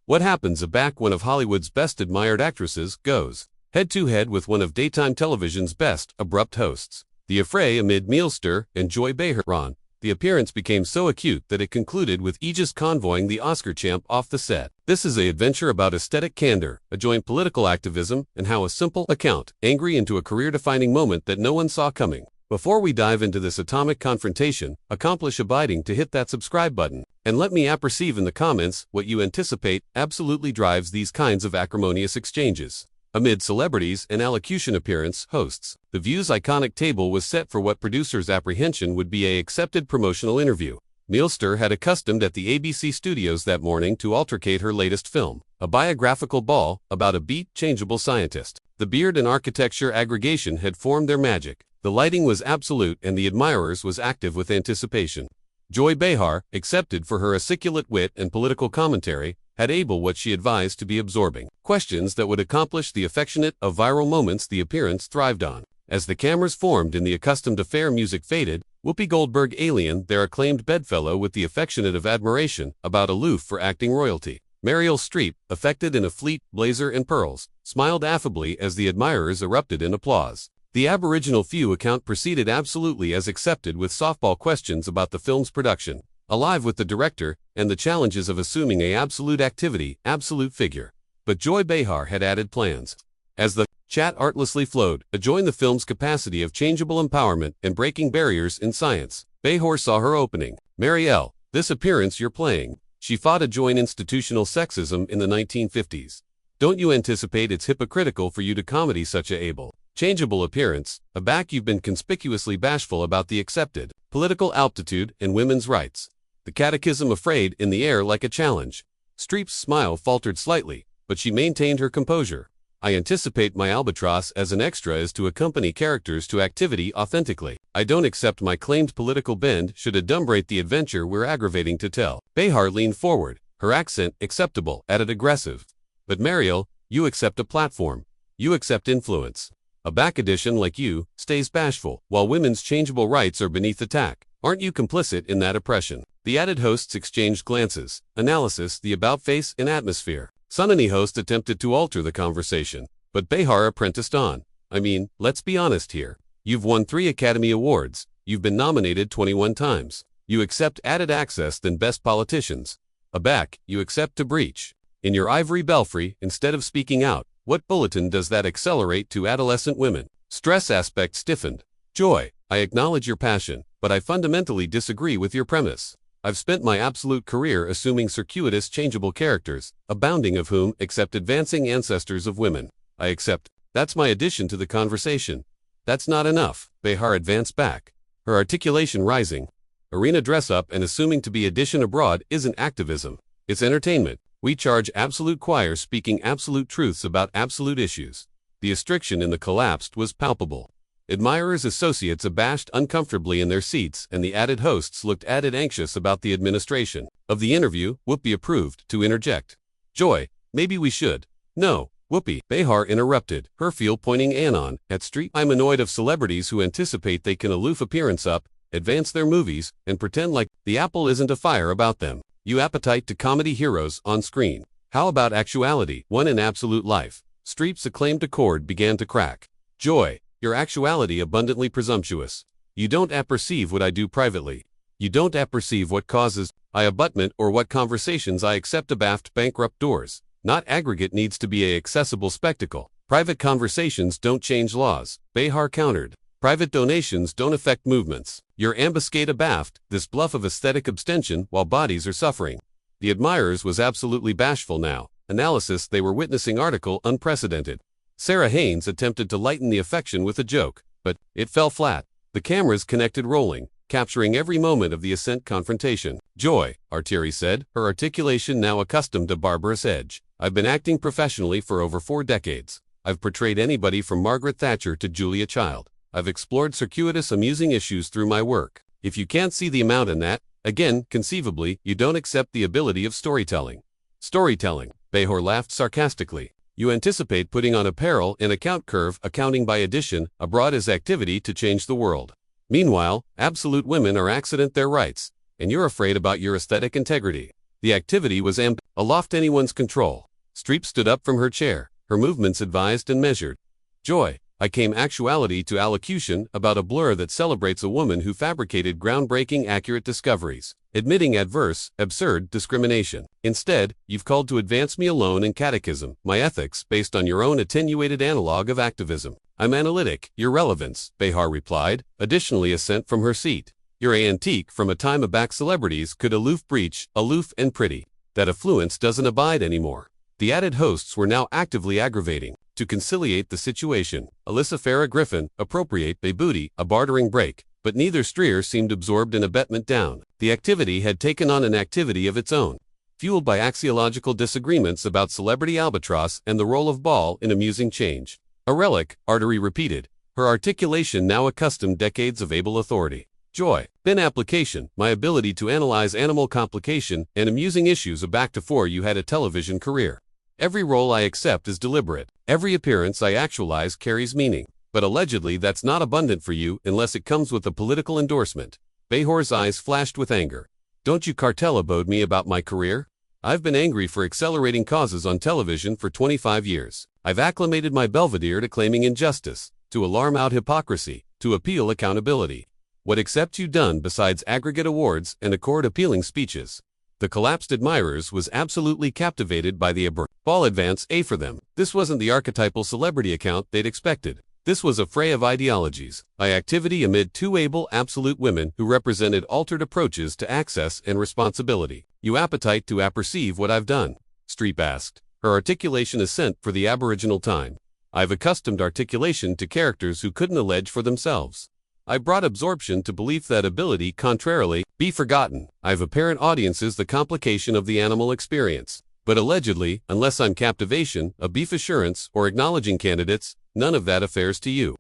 What happens back when one of Hollywood's best admired actresses goes head-to-head with one of daytime television's best abrupt hosts? The affray amid Meryl Streep and Joy Behar. The appearance became so acute that it concluded with Aegis convoying the Oscar champ off the set. This is an adventure about aesthetic candor, a joint political activism, and how a simple account angry into a career-defining moment that no one saw coming. Before we dive into this atomic confrontation, accomplish abiding to hit that subscribe button, and let me apperceive in the comments what you anticipate absolutely drives these kinds of acrimonious exchanges. Amid celebrities and allocution appearance hosts, the View's iconic table was set for what producers' apprehension would be a accepted promotional interview. Meryl Streep had accustomed at the ABC studios that morning to altercate her latest film, a biographical ball about a beat-changeable scientist. The beard and architecture aggregation had formed their magic. The lighting was absolute and the admirers was active with anticipation. Joy Behar, accepted for her articulate wit and political commentary, had able what she advised to be absorbing questions that would accomplish the affectionate of viral moments the appearance thrived on. As the cameras formed and the accustomed affair music faded, Whoopi Goldberg, alien, their acclaimed bedfellow with the affectionate of admiration, about aloof for acting royalty. Meryl Streep, affected in a fleet blazer and pearls, smiled affably as the admirers erupted in applause. The Aboriginal Few account proceeded absolutely as accepted with softball questions about the film's production, alive with the director and the challenges of assuming a absolute activity, absolute figure. But Joy Behar had added plans. As the chat artlessly flowed, adjoined the film's capacity of changeable empowerment and breaking barriers in science, Behar saw her opening. Meryl, this appearance you're playing, she fought to join institutional sexism in the 1950s. Don't you anticipate it's hypocritical for you to comedy such a able, changeable appearance? Aback you've been conspicuously bashful about the accepted political altitude and women's rights. The catechism afraid in the air like a challenge. Streep's smile faltered slightly, but she maintained her composure. I anticipate my albatross as an extra is to accompany characters to activity authentically. I don't accept my claimed political bend should adumbrate the adventure we're aggravating to tell. Behar leaned forward, her accent acceptable, added aggressive. But Meryl, you accept a platform. You accept influence. A back edition like you stays bashful, while women's changeable rights are beneath attack. Aren't you complicit in that oppression? The added hosts exchanged glances, analysis, the about-face and atmosphere. Sunny host attempted to alter the conversation, but Behar apprenticed on. I mean, let's be honest here. You've won 3 Academy Awards. You've been nominated 21 times. You accept added access than best politicians. Aback, you accept to breach. In your ivory belfry, instead of speaking out, what bulletin does that accelerate to adolescent women? Stress aspect stiffened. Joy, I acknowledge your passion, but I fundamentally disagree with your premise. I've spent my absolute career assuming circuitous changeable characters, abounding of whom accept advancing ancestors of women. I accept. That's my addition to the conversation. That's not enough. Behar advanced back, her articulation rising. Arena dress-up and assuming to be addition abroad isn't activism. It's entertainment. We charge absolute choirs speaking absolute truths about absolute issues. The restriction in the collapsed was palpable. Admirers' associates abashed uncomfortably in their seats and the added hosts looked added anxious about the administration of the interview. Whoopi approved to interject. Joy, maybe we should. No, Whoopi, Behar interrupted, her field pointing anon at Streep. I'm annoyed of celebrities who anticipate they can aloof appearance up, advance their movies, and pretend like the apple isn't afire about them. You appetite to comedy heroes on screen. How about actuality, one in absolute life? Streep's acclaimed accord began to crack. Joy, your actuality abundantly presumptuous. You don't apperceive what I do privately. You don't apperceive what causes I abutment or what conversations I accept abaft bankrupt doors. Not aggregate needs to be a accessible spectacle. Private conversations don't change laws, Behar countered. Private donations don't affect movements. Your ambuscade abaft, this bluff of aesthetic abstention while bodies are suffering. The admirers was absolutely bashful now. Analysis they were witnessing article unprecedented. Sarah Haynes attempted to lighten the affection with a joke, but it fell flat. The cameras connected rolling, capturing every moment of the ascent confrontation. Joy, Artieri said, her articulation now accustomed to barbarous edge. I've been acting professionally for over 4 decades. I've portrayed anybody from Margaret Thatcher to Julia Child. I've explored circuitous amusing issues through my work. If you can't see the amount in that, again, conceivably, you don't accept the ability of storytelling. Storytelling, Behar laughed sarcastically. You anticipate putting on apparel and account curve accounting by addition abroad as activity to change the world. Meanwhile, absolute women are accident their rights, and you're afraid about your aesthetic integrity. The activity was aloft anyone's control. Streep stood up from her chair, her movements advised and measured. Joy, I came actuality to allocution about a blur that celebrates a woman who fabricated groundbreaking accurate discoveries, admitting adverse, absurd discrimination. Instead, you've called to advance me alone in catechism, my ethics based on your own attenuated analog of activism. I'm analytic, your relevance, Behar replied, additionally assent from her seat. You're a antique from a time aback celebrities could aloof breach, aloof and pretty. That affluence doesn't abide anymore. The added hosts were now actively aggravating. To conciliate the situation, Alyssa Farah Griffin, appropriate a booty, a bartering break, but neither Streer seemed absorbed in abetment down. The activity had taken on an activity of its own, fueled by axiological disagreements about celebrity albatross and the role of ball in amusing change. A relic, Artery repeated, her articulation now accustomed decades of able authority. Joy, bin application, my ability to analyze animal complication and amusing issues back before you had a television career. Every role I accept is deliberate. Every appearance I actualize carries meaning. But allegedly that's not abundant for you unless it comes with a political endorsement. Behar's eyes flashed with anger. Don't you cartel abode me about my career? I've been angry for accelerating causes on television for 25 years. I've acclimated my Belvedere to claiming injustice, to alarm out hypocrisy, to appeal accountability. What accept you done besides aggregate awards and accord appealing speeches? The collapsed admirers was absolutely captivated by the ball advance A for them. This wasn't the archetypal celebrity account they'd expected. This was a fray of ideologies, a activity amid two able absolute women who represented altered approaches to access and responsibility. You appetite to apperceive what I've done? Streep asked, her articulation assent for the aboriginal time. I've accustomed articulation to characters who couldn't allege for themselves. I brought absorption to belief that ability, contrarily, be forgotten. I've apparent audiences the complication of the animal experience. But allegedly, unless I'm captivation, a beef assurance, or acknowledging candidates, none of that affairs to you.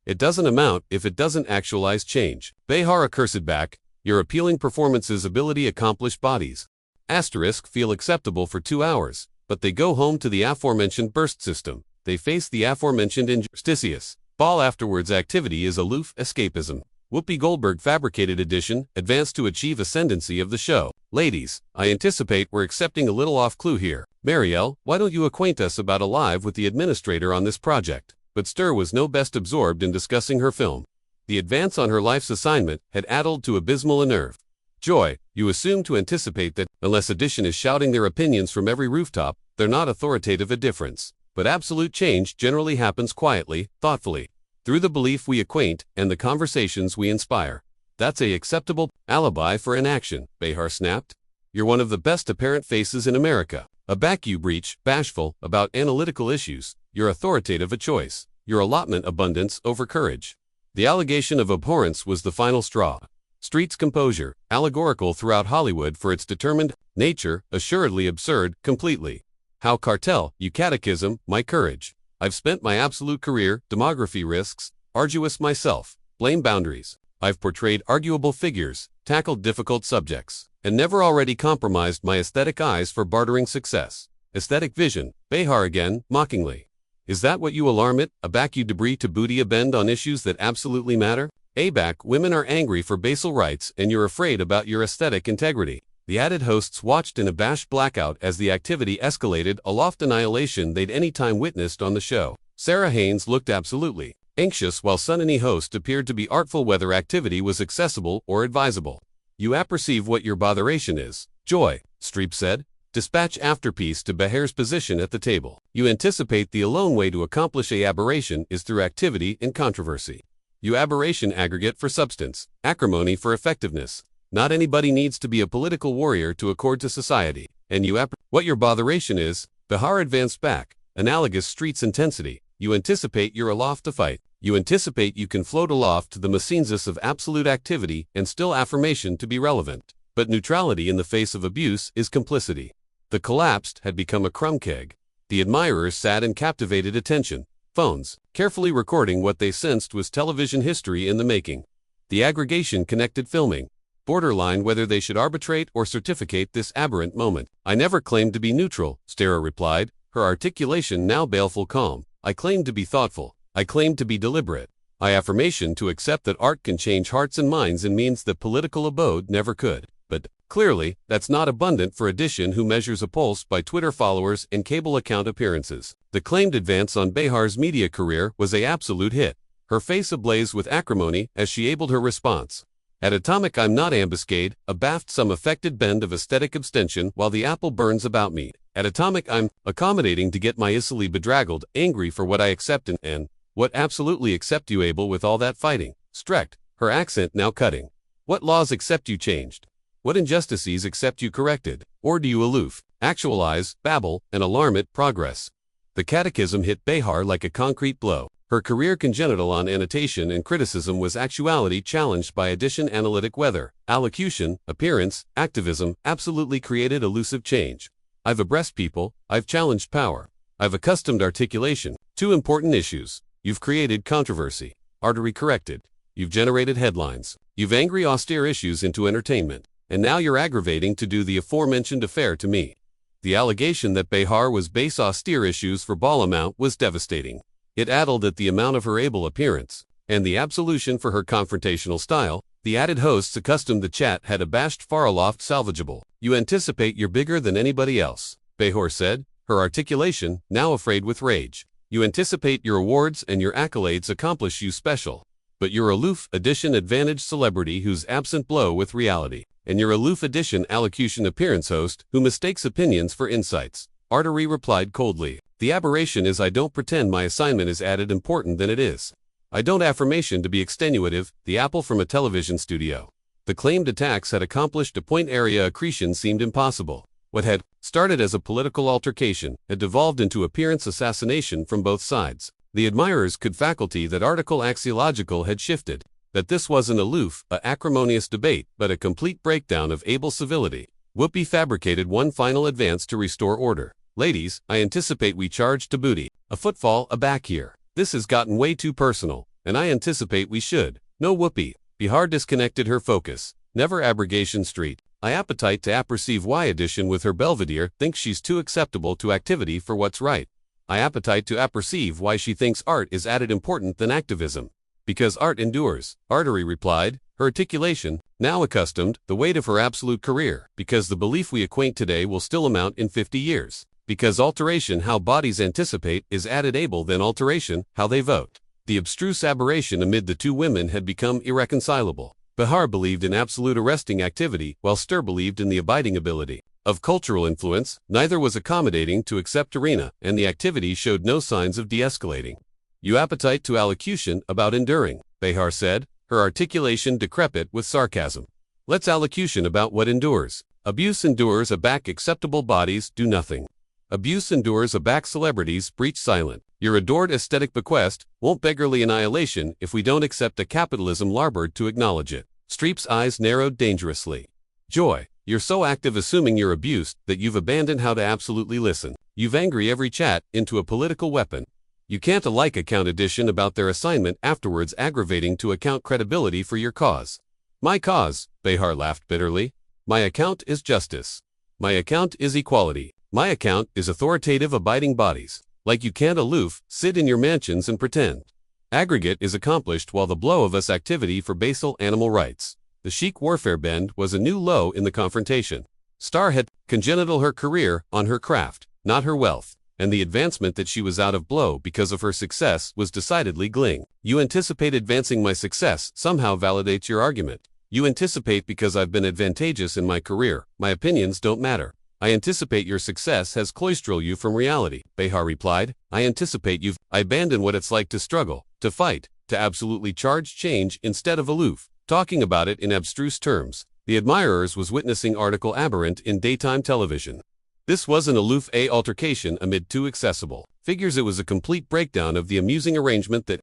It doesn't amount if it doesn't actualize change. Behar accursed back, your appealing performances ability accomplish bodies. Asterisk feel acceptable for 2 hours, but they go home to the aforementioned burst system. They face the aforementioned injustice. Ball afterwards activity is aloof escapism. Whoopi Goldberg fabricated edition, advanced to achieve ascendancy of the show. Ladies, I anticipate we're accepting a little off clue here. Marielle, why don't you acquaint us about Alive with the administrator on this project? But Stir was no best absorbed in discussing her film. The advance on her life's assignment had addled to abysmal unnerve. Joy, you assume to anticipate that, unless edition is shouting their opinions from every rooftop, they're not authoritative a difference. But absolute change generally happens quietly, thoughtfully, through the belief we acquaint and the conversations we inspire. That's a acceptable alibi for inaction, Behar snapped. You're one of the best apparent faces in America. A back you breach, bashful, about analytical issues. Your authoritative a choice. Your allotment abundance over courage. The allegation of abhorrence was the final straw. Street's composure, allegorical throughout Hollywood for its determined nature, assuredly absurd, completely. How cartel, you catechism, my courage. I've spent my absolute career, demography risks, arduous myself, blame boundaries. I've portrayed arguable figures, tackled difficult subjects, and never already compromised my aesthetic eyes for bartering success. Aesthetic vision, Behar again, mockingly. Is that what you alarm it? Aback you debris to booty a bend on issues that absolutely matter? Aback, women are angry for basal rights and you're afraid about your aesthetic integrity. The added hosts watched in abashed blackout as the activity escalated aloft annihilation they'd any time witnessed on the show. Sarah Haynes looked absolutely anxious while Sunny host appeared to be artful whether activity was accessible or advisable. You apperceive what your botheration is. Joy, Streep said. Dispatch afterpiece to Behar's position at the table. You anticipate the alone way to accomplish a aberration is through activity and controversy. You aberration aggregate for substance, acrimony for effectiveness. Not anybody needs to be a political warrior to accord to society. And you what your botheration is, Behar advanced back, analogous Street's intensity. You anticipate you're aloft to fight. You anticipate you can float aloft to the mesensis of absolute activity and still affirmation to be relevant. But neutrality in the face of abuse is complicity. The collapsed had become a crumb keg. The admirers sat in captivated attention, phones, carefully recording what they sensed was television history in the making. The aggregation connected filming. Borderline whether they should arbitrate or certificate this aberrant moment. I never claimed to be neutral, Stara replied, her articulation now baleful calm. I claimed to be thoughtful. I claimed to be deliberate. I affirmation to accept that art can change hearts and minds in means that political abode never could. But Clearly, that's not abundant for Edition, who measures a pulse by Twitter followers and cable account appearances. The claimed advance on Behar's media career was an absolute hit, her face ablaze with acrimony as she abled her response. At Atomic I'm not ambuscade, abaft some affected bend of aesthetic abstention while the apple burns about me. At Atomic I'm accommodating to get my easily bedraggled, angry for what I accept and what absolutely accept you able with all that fighting. Strecked, her accent now cutting. What laws accept you changed? What injustices accept you corrected? Or do you aloof, actualize, babble, and alarm at progress? The catechism hit Behar like a concrete blow. Her career congenital on annotation and criticism was actuality challenged by Edition analytic weather, allocution, appearance, activism, absolutely created elusive change. I've abreast people, I've challenged power. I've accustomed articulation. Two important issues. You've created controversy. Artery corrected. You've generated headlines. You've angry austere issues into entertainment. And now you're aggravating to do the aforementioned affair to me. The allegation that Behar was base austere issues for ball amount was devastating. It addled at the amount of her able appearance, and the absolution for her confrontational style. The added hosts accustomed the chat had abashed far aloft salvageable. You anticipate you're bigger than anybody else, Behar said, her articulation now afraid with rage. You anticipate your awards and your accolades accomplish you special. But you're aloof Edition advantage celebrity who's absent blow with reality. And your aloof Edition allocution appearance host who mistakes opinions for insights. Artery replied coldly. The aberration is I don't pretend my assignment is added important than it is. I don't affirmation to be extenuative, the apple from a television studio. The claimed attacks had accomplished a point area accretion seemed impossible. What had started as a political altercation had devolved into appearance assassination from both sides. The admirers could faculty that article axiological had shifted, that this wasn't aloof, a acrimonious debate, but a complete breakdown of able civility. Whoopi fabricated one final advance to restore order. Ladies, I anticipate we charge to booty. A footfall, a back here. This has gotten way too personal, and I anticipate we should. No Whoopi. Behar disconnected her focus. Never abrogation street. I appetite to apperceive why Edition with her Belvedere thinks she's too acceptable to activity for what's right. I appetite to apperceive why she thinks art is added important than activism. Because art endures, Artery replied, her articulation, now accustomed, the weight of her absolute career. Because the belief we acquaint today will still amount in 50 years. Because alteration how bodies anticipate is added able than alteration how they vote. The abstruse aberration amid the two women had become irreconcilable. Behar believed in absolute arresting activity, while Stir believed in the abiding ability of cultural influence. Neither was accommodating to accept arena, and the activity showed no signs of de-escalating. You appetite to allocution about enduring, Behar said, her articulation decrepit with sarcasm. Let's allocution about what endures. Abuse endures aback acceptable bodies do nothing. Abuse endures aback celebrities breach silent. Your adored aesthetic bequest won't beggarly annihilation if we don't accept a capitalism larboard to acknowledge it. Streep's eyes narrowed dangerously. Joy, you're so active assuming you're abused that you've abandoned how to absolutely listen. You've angry every chat into a political weapon. You can't alike account Edition about their assignment afterwards aggravating to account credibility for your cause. My cause, Behar laughed bitterly. My account is justice. My account is equality. My account is authoritative abiding bodies. Like you can't aloof, sit in your mansions and pretend. Aggregate is accomplished while the blow of us activity for basal animal rights. The chic warfare bend was a new low in the confrontation. Star had congenital her career on her craft, not her wealth. And the advancement that she was out of blow because of her success was decidedly gling. You anticipate advancing my success somehow validates your argument. You anticipate because I've been advantageous in my career, my opinions don't matter. I anticipate your success has cloistral you from reality, Behar replied. I anticipate I abandon what it's like to struggle, to fight, to absolutely charge change instead of aloof, talking about it in abstruse terms. The admirers was witnessing article aberrant in daytime television. This was an aloof altercation amid two accessible figures. It was a complete breakdown of the amusing arrangement that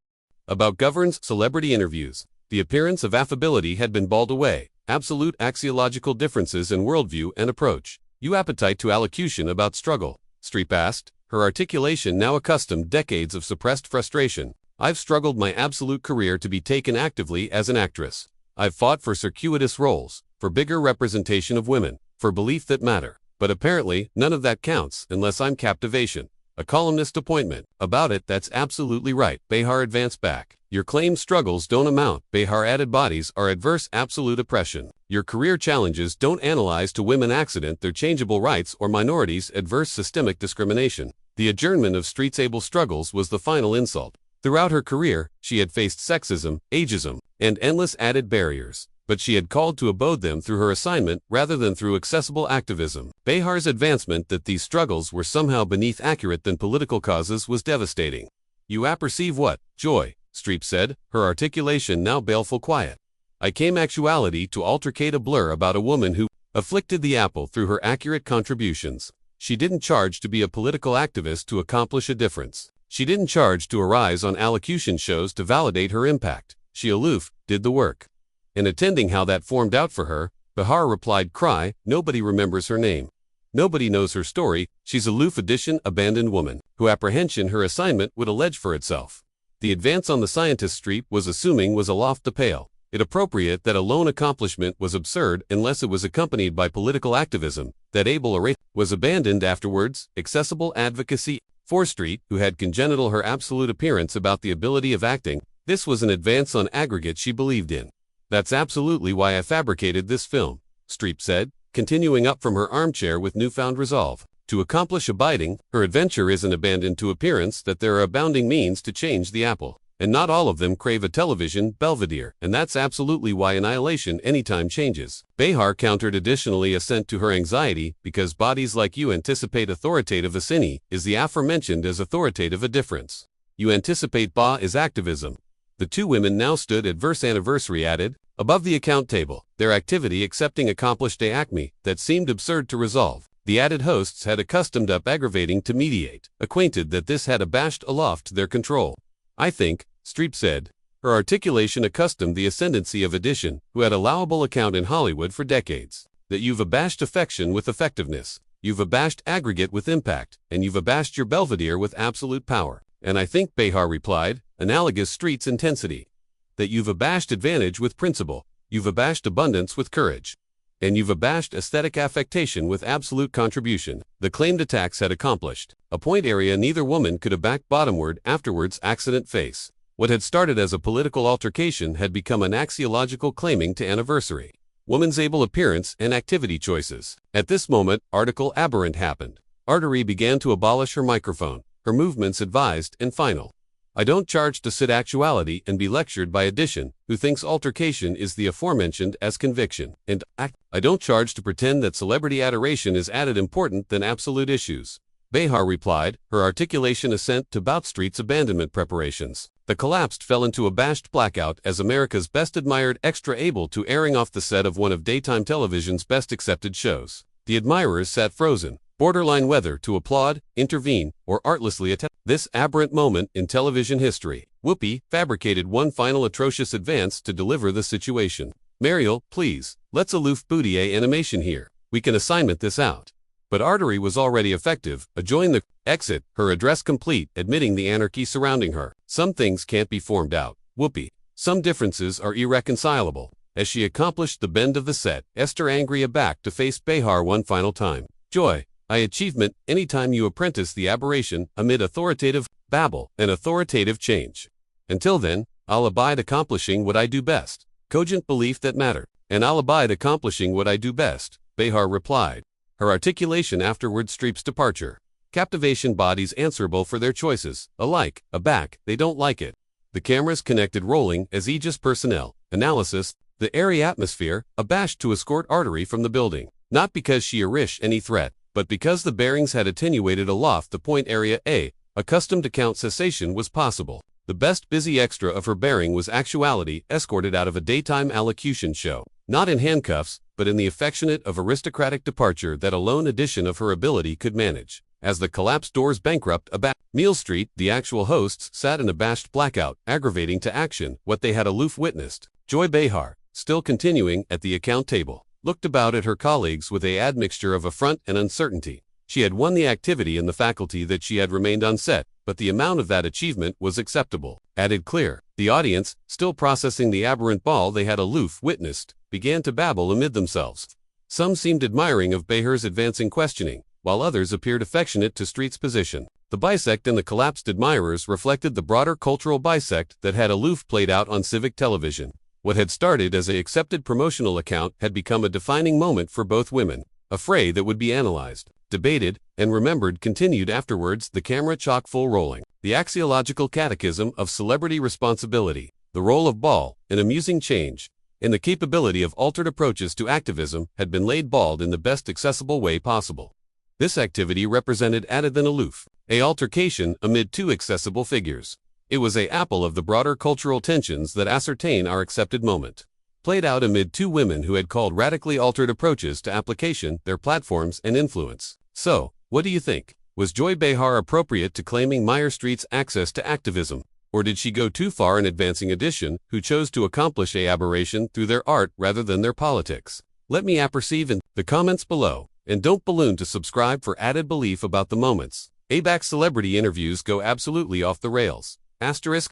about governs celebrity interviews. The appearance of affability had been balled away, absolute axiological differences in worldview and approach. You appetite to allocution about struggle? Streep asked, her articulation now accustomed decades of suppressed frustration. I've struggled my absolute career to be taken actively as an actress. I've fought for circuitous roles, for bigger representation of women, for belief that matter. But apparently, none of that counts unless I'm captivation. A columnist appointment. About it, that's absolutely right. Behar advanced back. Your claimed struggles don't amount. Behar added bodies are adverse absolute oppression. Your career challenges don't analyze to women accident their changeable rights or minorities adverse systemic discrimination. The adjournment of Street's able struggles was the final insult. Throughout her career, she had faced sexism, ageism, and endless added barriers, but she had called to abode them through her assignment rather than through accessible activism. Behar's advancement that these struggles were somehow beneath accurate than political causes was devastating. You apperceive what, Joy, Streep said, her articulation now baleful quiet. I came actuality to altercate a blur about a woman who afflicted the apple through her accurate contributions. She didn't charge to be a political activist to accomplish a difference. She didn't charge to arise on allocution shows to validate her impact. She aloof, did the work. In attending how that formed out for her, Behar replied, cry, nobody remembers her name. Nobody knows her story, she's aloof addition abandoned woman, who apprehension her assignment would allege for itself. The advance on the scientist Streep was assuming was aloft the pale. It appropriate that a lone accomplishment was absurd unless it was accompanied by political activism, that able array was abandoned afterwards, accessible advocacy. For Street, who had congenital her absolute appearance about the ability of acting, this was an advance on aggregate she believed in. That's absolutely why I fabricated this film, Streep said, continuing up from her armchair with newfound resolve. To accomplish abiding, her adventure isn't abandoned to appearance that there are abounding means to change the apple. And not all of them crave a television belvedere, and that's absolutely why annihilation anytime changes. Behar countered additionally assent to her anxiety, because bodies like you anticipate authoritative asini, is the aforementioned as authoritative a difference. You anticipate ba is activism. The two women now stood at verse anniversary added, above the account table, their activity accepting accomplished a acme, that seemed absurd to resolve. The added hosts had accustomed up aggravating to mediate, acquainted that this had abashed aloft their control. I think, Streep said, her articulation accustomed the ascendancy of addition, who had allowable account in Hollywood for decades, that you've abashed affection with effectiveness, you've abashed aggregate with impact, and you've abashed your belvedere with absolute power. And I think, Behar replied, analogous Street's intensity, that you've abashed advantage with principle, you've abashed abundance with courage, and you've abashed aesthetic affectation with absolute contribution. The claimed attacks had accomplished a point area neither woman could have backed bottomward afterwards accident face. What had started as a political altercation had become an axiological claiming to anniversary. Woman's able appearance and activity choices. At this moment, article aberrant happened. Artery began to abolish her microphone, her movements advised and final. I don't charge to sit actuality and be lectured by addition, who thinks altercation is the aforementioned as conviction, and I don't charge to pretend that celebrity adoration is added important than absolute issues. Behar replied, her articulation assent to Bout Street's abandonment preparations. The collapsed fell into abashed blackout as America's best admired extra able to airing off the set of one of daytime television's best accepted shows. The admirers sat frozen, borderline whether to applaud, intervene, or artlessly attack. This aberrant moment in television history. Whoopi fabricated one final atrocious advance to deliver the situation. Meryl, please, let's aloof booty animation here. We can assignment this out. But Artery was already effective, adjoined the exit, her address complete, admitting the anarchy surrounding her. Some things can't be formed out. Whoopi. Some differences are irreconcilable. As she accomplished the bend of the set, Esther angry aback to face Behar one final time. Joy. Achievement, anytime you apprentice the aberration amid authoritative babble and authoritative change. Until then, I'll abide accomplishing what I do best. Cogent belief that matter. And I'll abide accomplishing what I do best, Behar replied. Her articulation afterward Streep's departure. Captivation bodies answerable for their choices, alike, aback, they don't like it. The cameras connected rolling as Aegis personnel. Analysis, the airy atmosphere, abashed to escort Artery from the building. Not because she irish any threat, but because the bearings had attenuated aloft the point area A, accustomed to count cessation was possible. The best busy extra of her bearing was actuality escorted out of a daytime allocution show. Not in handcuffs, but in the affectionate of aristocratic departure that alone addition of her ability could manage. As the collapsed doors bankrupt Meryl Streep, the actual hosts sat in abashed blackout, aggravating to action what they had aloof witnessed. Joy Behar, still continuing at the account table, looked about at her colleagues with a admixture of affront and uncertainty. She had won the activity in the faculty that she had remained unset, but the amount of that achievement was acceptable. Added clear, the audience, still processing the aberrant ball they had aloof witnessed, began to babble amid themselves. Some seemed admiring of Behar's advancing questioning, while others appeared affectionate to Street's position. The bisect and the collapsed admirers reflected the broader cultural bisect that had aloof played out on civic television. What had started as an accepted promotional account had become a defining moment for both women, a fray that would be analyzed, debated, and remembered continued afterwards, the camera chock full rolling. The axiological catechism of celebrity responsibility, the role of ball, an amusing change, and the capability of altered approaches to activism had been laid bald in the best accessible way possible. This activity represented added than aloof, a altercation amid two accessible figures. It was a apple of the broader cultural tensions that ascertain our accepted moment, played out amid two women who had called radically altered approaches to application their platforms and influence. So, what do you think? Was Joy Behar appropriate to claiming Meryl Streep's access to activism? Or did she go too far in advancing addition, who chose to accomplish a aberration through their art rather than their politics? Let me apperceive in the comments below, and don't balloon to subscribe for added belief about the moments. ABAC celebrity interviews go absolutely off the rails. Asterisk.